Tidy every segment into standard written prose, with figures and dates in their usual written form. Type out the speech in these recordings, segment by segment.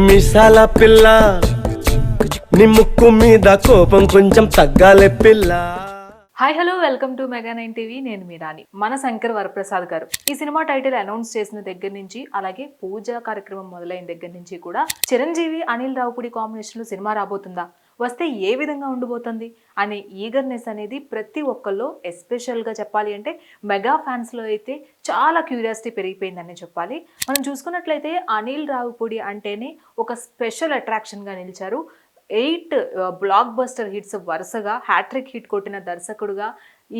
మిసాల పిల్ల నీ ముక్కు మీద కోపం కొంచెం తగ్గాలే పిల్ల. Hi hello welcome to mega 9 TV. నేను మీ రాణి. మన శంకర్ వరప్రసాద్ గారు ఈ సినిమా టైటిల్ అనౌన్స్ చేసిన దగ్గర నుంచి అలాగే పూజా కార్యక్రమం మొదలైన దగ్గర నుంచి కూడా చిరంజీవి అనిల్ రావుపూడి కాంబినేషన్ లో సినిమా రాబోతుందా, వస్తే ఏ విధంగా ఉండబోతుంది అనే ఈగర్నెస్ అనేది ప్రతి ఒక్కళ్ళు, ఎస్పెషల్గా చెప్పాలి అంటే మెగా ఫ్యాన్స్లో అయితే చాలా క్యూరియాసిటీ పెరిగిపోయిందని చెప్పాలి. మనం చూసుకున్నట్లయితే అనిల్ రావుపూడి అంటేనే ఒక స్పెషల్ అట్రాక్షన్గా నిలిచారు. 8 బ్లాక్ బస్టర్ హిట్స్ వరుసగా హ్యాట్రిక్ హిట్ కొట్టిన దర్శకుడుగా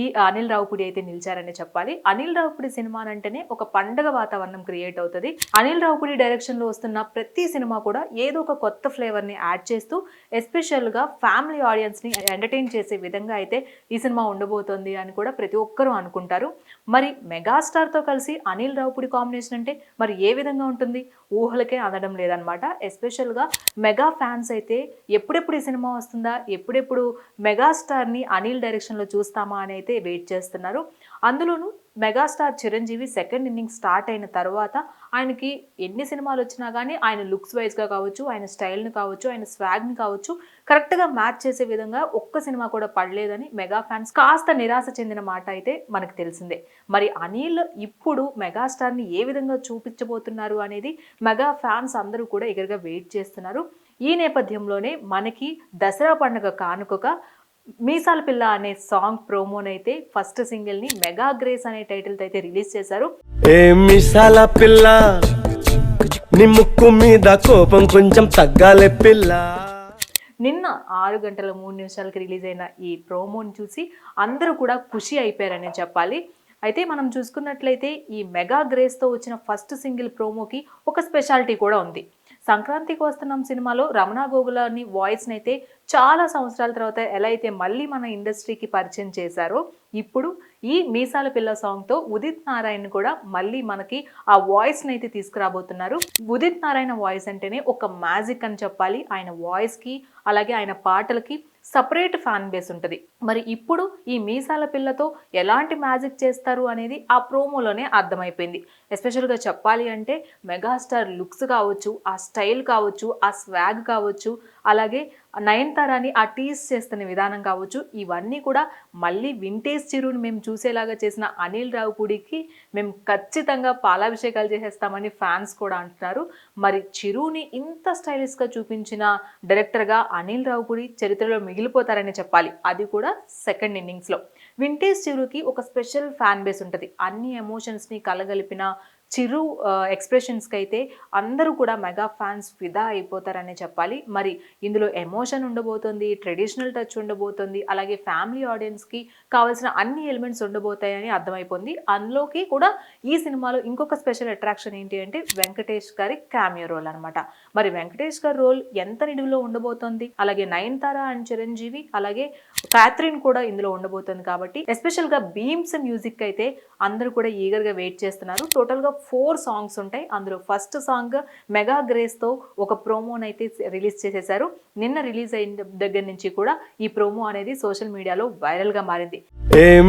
ఈ అనిల్ రావుపూడి అయితే నిలిచారని చెప్పాలి. అనిల్ రావుపూడి సినిమా అంటేనే ఒక పండగ వాతావరణం క్రియేట్ అవుతుంది. అనిల్ రావుపూడి డైరెక్షన్లో వస్తున్న ప్రతి సినిమా కూడా ఏదో ఒక కొత్త ఫ్లేవర్ని యాడ్ చేస్తూ ఎస్పెషల్గా ఫ్యామిలీ ఆడియన్స్ని ఎంటర్టైన్ చేసే విధంగా అయితే ఈ సినిమా ఉండబోతోంది అని కూడా ప్రతి ఒక్కరూ అనుకుంటారు. మరి మెగాస్టార్తో కలిసి అనిల్ రావుపూడి కాంబినేషన్ అంటే మరి ఏ విధంగా ఉంటుంది, ఊహలకే అందడం లేదనమాట. ఎస్పెషల్గా మెగా ఫ్యాన్స్ అయితే ఎప్పుడెప్పుడు ఈ సినిమా వస్తుందా, ఎప్పుడెప్పుడు మెగాస్టార్ని అనిల్ డైరెక్షన్లో చూస్తామా అని అయితే వెయిట్ చేస్తున్నారు. అందులోనూ megastar Chiranjeevi second inning start అయిన తర్వాత ఆయనకి ఎన్ని సినిమాలు వచ్చినా కానీ ఆయన లుక్స్ వైజ్గా కావచ్చు, ఆయన స్టైల్ని కావచ్చు, ఆయన స్వాగ్ని కావచ్చు కరెక్ట్గా మ్యాచ్ చేసే విధంగా ఒక్క సినిమా కూడా పడలేదని మెగా ఫ్యాన్స్ కాస్త నిరాశ చెందిన మాట అయితే మనకు తెలిసిందే. మరి అనిల్ ఇప్పుడు మెగాస్టార్ని ఏ విధంగా చూపించబోతున్నారు అనేది మెగా ఫ్యాన్స్ అందరూ కూడా ఎగరగా వెయిట్ చేస్తున్నారు. ఈ నేపథ్యంలోనే మనకి దసరా పండుగ కానుకగా మీసాల పిల్ల అనే సాంగ్ ప్రోమోనైతే ఫస్ట్ సింగిల్ ని మెగా గ్రేస్ అనే టైటిల్ తో అయితే రిలీజ్ చేశారు. మిసాల పిల్ల నీ ముక్కు మీద కోపం కొంచెం తగ్గాలే పిల్ల. నిన్న 6 గంటల 3 నిమిషాలకి రిలీజ్ అయిన ఈ ప్రోమోని చూసి అందరూ కూడా ఖుషి అయిపోయారని చెప్పాలి. అయితే మనం చూసుకున్నట్లయితే ఈ మెగా గ్రేస్తో వచ్చిన ఫస్ట్ సింగిల్ ప్రోమోకి ఒక స్పెషాలిటీ కూడా ఉంది. సంక్రాంతికి వస్తున్నాం సినిమాలో రమణ గోగులని వాయిస్ని అయితే చాలా సంవత్సరాల తర్వాత ఎలా అయితే మళ్ళీ మన ఇండస్ట్రీకి పరిచయం చేశారో, ఇప్పుడు ఈ మీసాల పిల్ల సాంగ్తో ఉదిత్ నారాయణ్ కూడా మళ్ళీ మనకి ఆ వాయిస్ని అయితే తీసుకురాబోతున్నారు. ఉదిత్ నారాయణ వాయిస్ అంటేనే ఒక మ్యాజిక్ అని చెప్పాలి. ఆయన వాయిస్కి అలాగే ఆయన పాటలకి సపరేట్ ఫ్యాన్ బేస్ ఉంటుంది. మరి ఇప్పుడు ఈ మీసాల పిల్లతో ఎలాంటి మ్యాజిక్ చేస్తారు అనేది ఆ ప్రోమోలోనే అర్థమైపోయింది. ఎస్పెషల్గా చెప్పాలి అంటే మెగాస్టార్ లుక్స్ కావచ్చు, ఆ స్టైల్ కావచ్చు, ఆ స్వాగ్ కావచ్చు, అలాగే నయనతారాని ఆ టీస్ చేస్తున్న విధానం కావచ్చు, ఇవన్నీ కూడా మళ్ళీ వింటేజ్ చిరుని మేము చూసేలాగా చేసిన అనిల్ రావుపూడికి మేము ఖచ్చితంగా పాలాభిషేకాలు చేసేస్తామని ఫ్యాన్స్ కూడా అంటున్నారు. మరి చిరుని ఇంత స్టైలిష్గా చూపించిన డైరెక్టర్గా అనిల్ రావుపూడి చరిత్రలో మిగిలిపోతారని చెప్పాలి. అది కూడా సెకండ్ ఇన్నింగ్స్లో. వింటేజ్ చిరుకి ఒక స్పెషల్ ఫ్యాన్ బేస్ ఉంటుంది. అన్ని ఎమోషన్స్ని కలగలిపిన చిరు ఎక్స్ప్రెషన్స్కి అయితే అందరూ కూడా మెగా ఫ్యాన్స్ ఫిదా అయిపోతారనే చెప్పాలి. మరి ఇందులో ఎమోషన్ ఉండబోతుంది, ట్రెడిషనల్ టచ్ ఉండబోతుంది, అలాగే ఫ్యామిలీ ఆడియన్స్కి కావాల్సిన అన్ని ఎలిమెంట్స్ ఉండబోతాయని అర్థమైపోయింది. అందులోకి కూడా ఈ సినిమాలో ఇంకొక స్పెషల్ అట్రాక్షన్ ఏంటి అంటే వెంకటేష్ గారి క్యామియో రోల్ అనమాట. మరి వెంకటేష్ గారి రోల్ ఎంత నిడివిలో ఉండబోతోంది, అలాగే నయనతార అండ్ చిరంజీవి అలాగే క్యాథరిన్ కూడా ఇందులో ఉండబోతుంది. కాబట్టి ఎస్పెషల్గా బీమ్స్ మ్యూజిక్ అయితే అందరూ కూడా ఈగర్గా వెయిట్ చేస్తున్నారు. టోటల్గా 4 సాంగ్స్ ఉంటాయి. అందులో ఫస్ట్ సాంగ్ మెగా గ్రేస్తో ఒక ప్రోమోని అయితే రిలీజ్ చేసేశారు. నిన్న రిలీజ్ అయిన దగ్గర నుంచి కూడా ఈ ప్రోమో అనేది సోషల్ మీడియాలో వైరల్గా మారింది.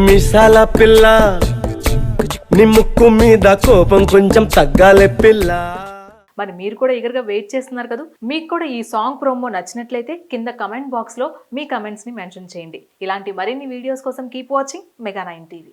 మిసాల పిల్ల నీ ముక్కు మీద కోపం కొంచెం తగ్గాలే పిల్ల. మరి మీరు కూడా ఈగర్గా వెయిట్ చేస్తున్నారు కదా. మీకు కూడా ఈ సాంగ్ ప్రోమో నచ్చినట్లయితే కింద కమెంట్ బాక్స్లో మీ కమెంట్స్ని మెన్షన్ చేయండి. ఇలాంటి మరిన్ని వీడియోస్ కోసం కీప్ వాచింగ్ మెగా 9 టీవీ.